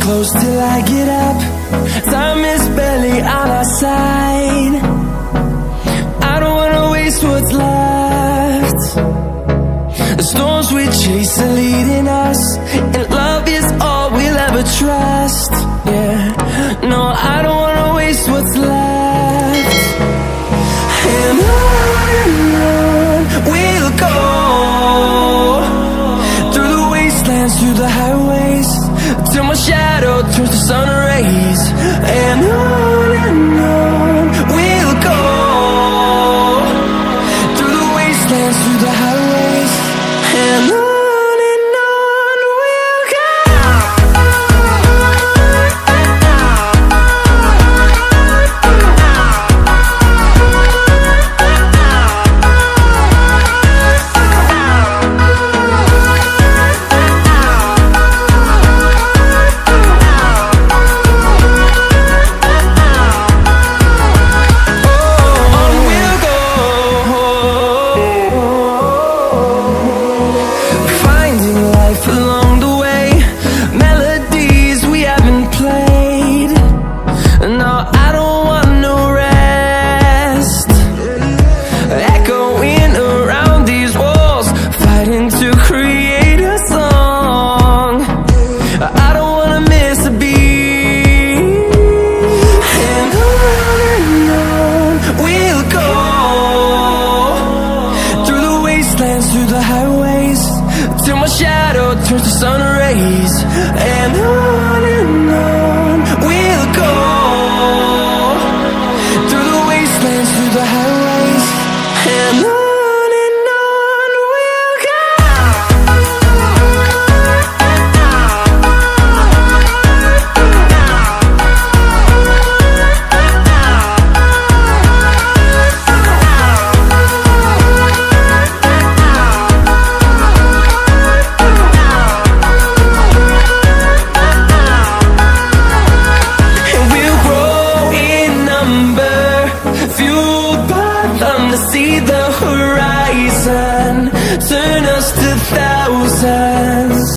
close till I get up. Time is barely on our side. I don't wanna waste what's left. The storms we chase are leading us, and love is all we'll ever trust. Yeah, no, I don't wanna waste what's left. And on we'll go, through the wastelands, through the highways, till my shadow turns to sun rays. And on